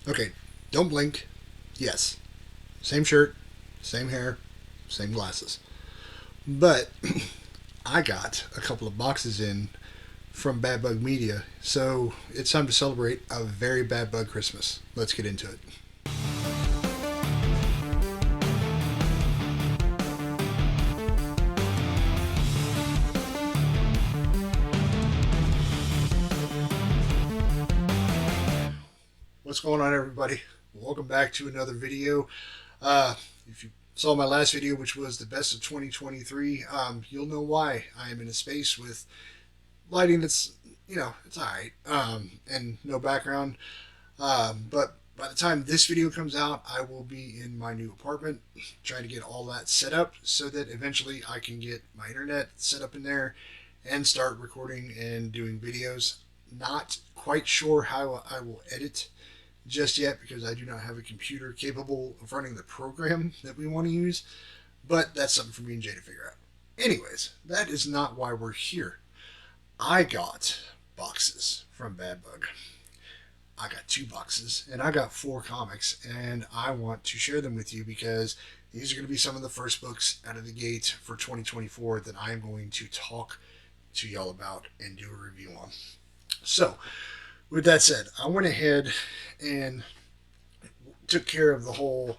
Okay, don't blink. Yes, same shirt, same hair, same glasses. But I got a couple of boxes in from Bad Bug Media, so it's time to celebrate a very Bad Bug Christmas. Let's get into it. What's going on, everybody? Welcome back to another video. If you saw my last video, which was the best of 2023, you'll know why I am in a space with lighting that's, it's all right, and no background. But by the time this video comes out, I will be in my new apartment trying to get all that set up so that eventually I can get my internet set up in there and start recording and doing videos. Not quite sure how I will edit just yet because I do not have a computer capable of running the program that we want to use, but that's something for me and Jay to figure out. Anyways, that is not why we're here. I got boxes from Bad Bug. I got two boxes and I got four comics, and I want to share them with you because these are going to be some of the first books out of the gate for 2024 that I'm going to talk to y'all about and do a review on. So, with that said, I went ahead and took care of the whole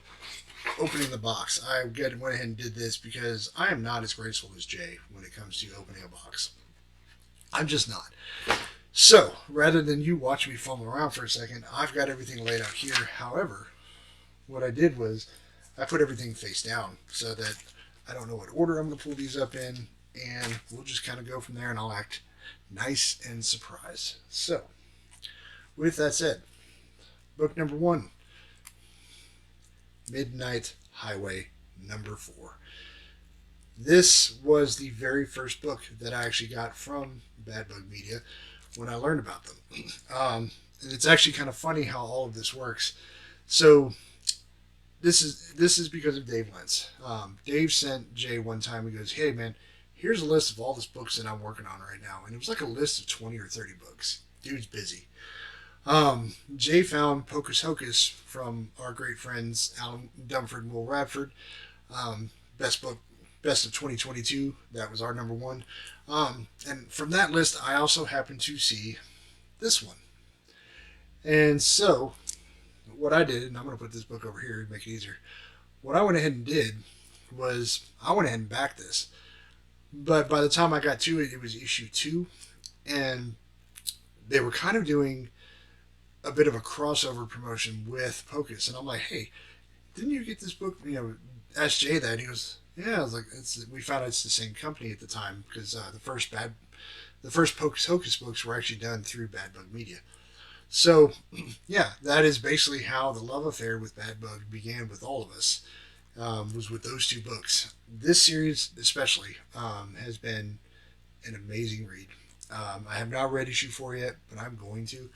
opening the box. I went ahead and did this because I am not as graceful as Jay when it comes to opening a box. I'm just not. So, rather than you watch me fumble around for a second, I've got everything laid out here. However, what I did was I put everything face down so that I don't know what order I'm going to pull these up in, and we'll just kind of go from there and I'll act nice and surprised. So, with that said, book number one, Midnight Highway number 4. This was the very first book that I actually got from Bad Bug Media when I learned about them. And it's actually kind of funny how all of this works. So this is because of Dave Lentz. Dave sent Jay one time. He goes, "Hey man, here's a list of all the books that I'm working on right now," and it was like a list of 20 or 30 books. Dude's busy. Jay found Pocus Hocus from our great friends Alan Dumford and Will Radford. Best book, best of 2022. That was our number one. And from that list, I also happened to see this one. And so, what I did, and I'm going to put this book over here to make it easier. What I went ahead and did was I went ahead and backed this. But by the time I got to it, it was issue 2. And they were kind of doing a bit of a crossover promotion with Pocus. And I'm like, hey, didn't you get this book? Asked Jay that. And he goes, yeah. I was like, we found out it's the same company at the time because the first Pocus Hocus books were actually done through Bad Bug Media. So, yeah, that is basically how the love affair with Bad Bug began with all of us. Was with those two books. This series, especially, has been an amazing read. I have not read issue 4 yet, but I'm going to.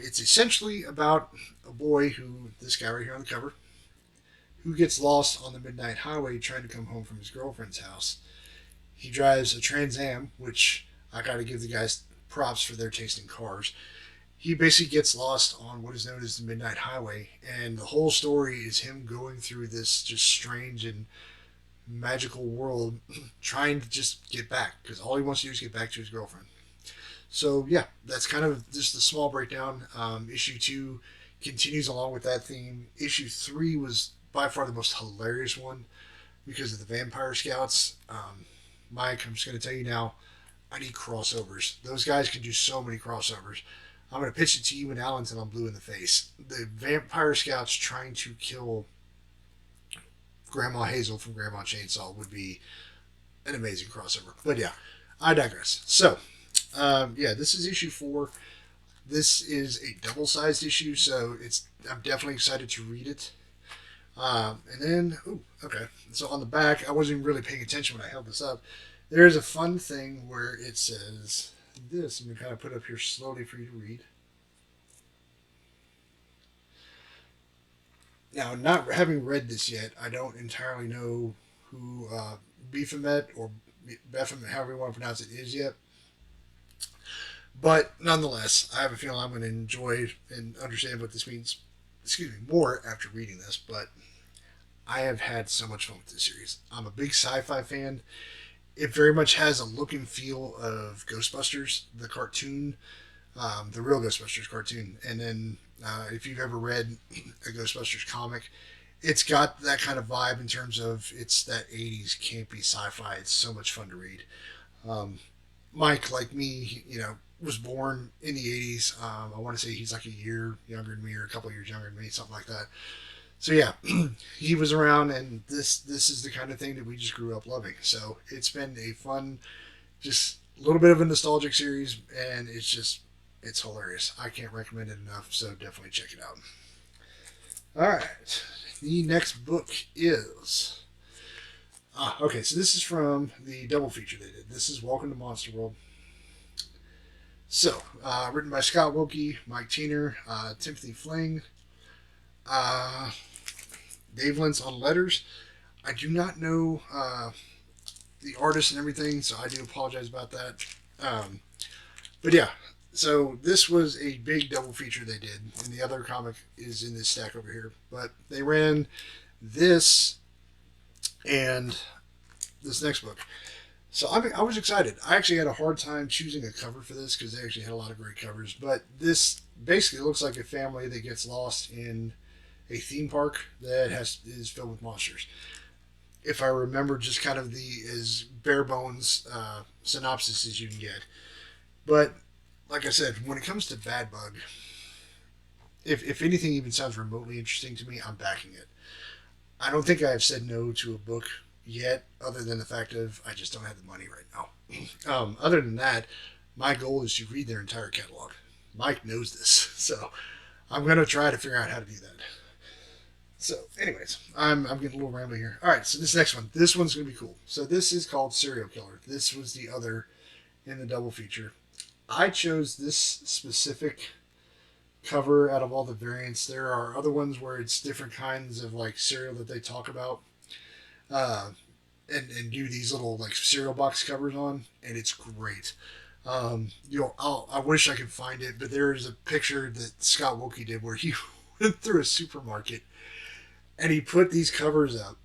It's essentially about a boy who, this guy right here on the cover, who gets lost on the Midnight Highway trying to come home from his girlfriend's house. He drives a Trans Am, which I got to give the guys props for their taste in cars. He basically gets lost on what is known as the Midnight Highway, and the whole story is him going through this just strange and magical world trying to just get back because all he wants to do is get back to his girlfriend. So yeah, that's kind of just a small breakdown. Issue 2 continues along with that theme. Issue 3 was by far the most hilarious one because of the Vampire Scouts. Mike, I'm just going to tell you now, I need crossovers. Those guys can do so many crossovers. I'm going to pitch it to you and Alan until I'm blue in the face. The Vampire Scouts trying to kill Grandma Hazel from Grandma Chainsaw would be an amazing crossover. But yeah, I digress. So, yeah, this is issue 4. This is a double-sized issue, so I'm definitely excited to read it. And then, okay. So on the back, I wasn't really paying attention when I held this up. There's a fun thing where it says this. I'm going to kind of put it up here slowly for you to read. Now, not having read this yet, I don't entirely know who Baphomet or Baphomet, however you want to pronounce it, is yet. But nonetheless, I have a feeling I'm going to enjoy and understand what this means. Excuse me, more after reading this. But I have had so much fun with this series. I'm a big sci-fi fan. It very much has a look and feel of Ghostbusters, the cartoon, the real Ghostbusters cartoon. And then if you've ever read a Ghostbusters comic, it's got that kind of vibe in terms of it's that 80s campy sci-fi. It's so much fun to read. Um, Mike, like me, was born in the 80s. I want to say he's like a year younger than me or a couple years younger than me, something like that. So yeah, he was around, and this is the kind of thing that we just grew up loving. So it's been a fun, just a little bit of a nostalgic series, and it's hilarious. I can't recommend it enough. So definitely check it out. All right, the next book is okay. So this is from the double feature they did. This is Welcome to Monster World. So written by Scott Wilkie, Mike Tiener, Timothy Fling, uh, Dave Lentz on letters. I do not know the artist and everything, so I do apologize about that. Um, but yeah, so this was a big double feature they did, and the other comic is in this stack over here. But they ran this and this next book. So I was excited. I actually had a hard time choosing a cover for this because they actually had a lot of great covers. But this basically looks like a family that gets lost in a theme park that is filled with monsters. If I remember, just kind of the as bare bones synopsis as you can get. But like I said, when it comes to Bad Bug, if anything even sounds remotely interesting to me, I'm backing it. I don't think I have said no to a book yet, other than the fact of I just don't have the money right now. Other than that, my goal is to read their entire catalog. Mike knows this, so I'm gonna try to figure out how to do that. So, anyways, I'm getting a little rambly here. All right, so this next one, this one's gonna be cool. So this is called Serial Killer. This was the other in the double feature. I chose this specific cover out of all the variants. There are other ones where it's different kinds of like cereal that they talk about, uh, and do these little like cereal box covers on, and it's great. I wish I could find it, but there is a picture that Scott Wilkie did where he went through a supermarket and he put these covers up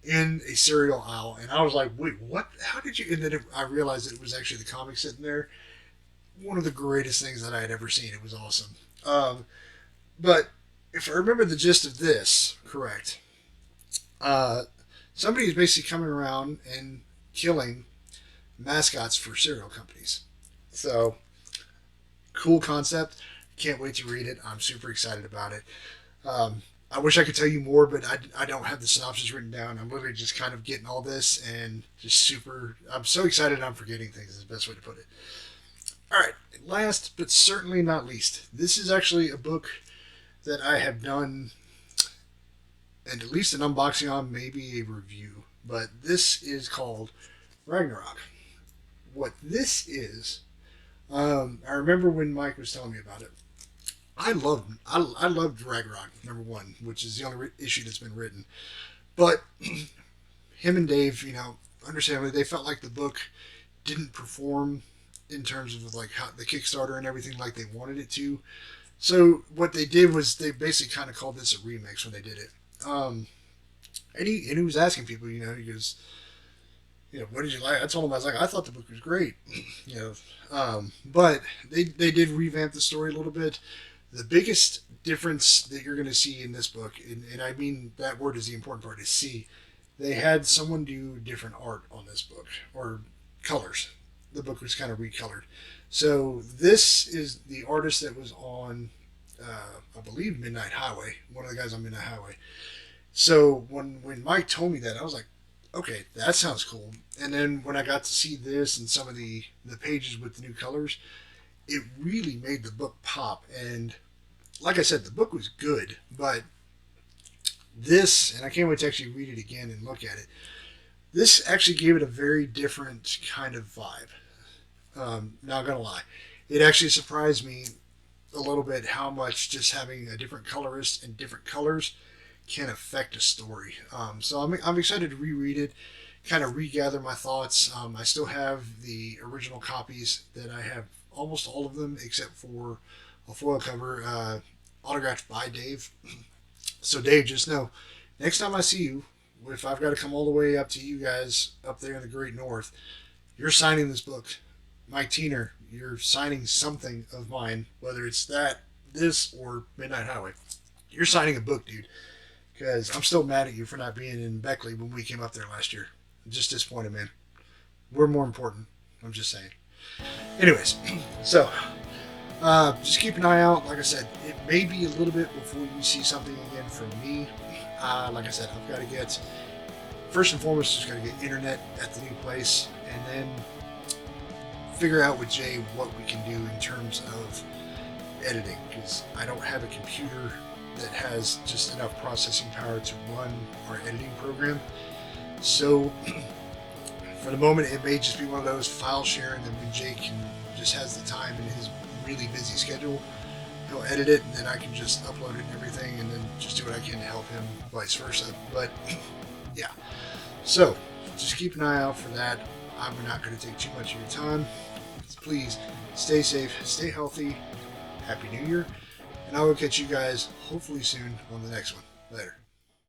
in a cereal aisle, and I was like, "Wait, what? How did you?" And then I realized it was actually the comic sitting there. One of the greatest things that I had ever seen. It was awesome. But if I remember the gist of this correct, uh, somebody is basically coming around and killing mascots for cereal companies. So cool concept. Can't wait to read it. I'm super excited about it. I wish I could tell you more, but I don't have the synopsis written down. I'm literally just kind of getting all this and just super. I'm so excited I'm forgetting things, is the best way to put it. All right, last but certainly not least, this is actually a book that I have done, and at least an unboxing on, maybe a review. But this is called Ragnarok. What this is, I remember when Mike was telling me about it. I loved Ragnarok #1, which is the only issue that's been written. But him and Dave, understandably, they felt like the book didn't perform in terms of like how the Kickstarter and everything like they wanted it to. So what they did was they basically kind of called this a remix when they did it. And he was asking people, he goes, what did you like? I told him I was like, I thought the book was great, but they did revamp the story a little bit. The biggest difference that you're going to see in this book, and I mean that word is the important part, is see. They had someone do different art on this book, or colors. The book was kind of recolored. So this is the artist that was on, I believe, Midnight Highway, one of the guys on Midnight Highway. So when Mike told me that, I was like, okay, that sounds cool. And then when I got to see this and some of the pages with the new colors, it really made the book pop. And like I said, the book was good, but this, and I can't wait to actually read it again and look at it, this actually gave it a very different kind of vibe. Not gonna lie, it actually surprised me a little bit how much just having a different colorist and different colors can affect a story. So I'm excited to reread it. kind of regather my thoughts. I still have the original copies that I have, almost all of them except for a foil cover, autographed by Dave. So Dave, just know, next time I see you, if I've got to come all the way up to you guys up there in the Great North, you're signing this book. Mike Teener, you're signing something of mine, whether it's this, or Midnight Highway. You're signing a book, dude. Because I'm still mad at you for not being in Beckley when we came up there last year. I'm just disappointed, man. We're more important. I'm just saying. Anyways, so just keep an eye out. Like I said, it may be a little bit before you see something again from me. Like I said, I've got to get, first and foremost, just got to get internet at the new place, and then figure out with Jay what we can do in terms of editing, because I don't have a computer that has just enough processing power to run our editing program. So for the moment, it may just be one of those file sharing that when Jay just has the time in his really busy schedule, he'll edit it, and then I can just upload it and everything, and then just do what I can to help him, vice versa. But yeah, so just keep an eye out for that. I'm not going to take too much of your time. Please stay safe, stay healthy. Happy New Year, and I will catch you guys hopefully soon on the next one. Later.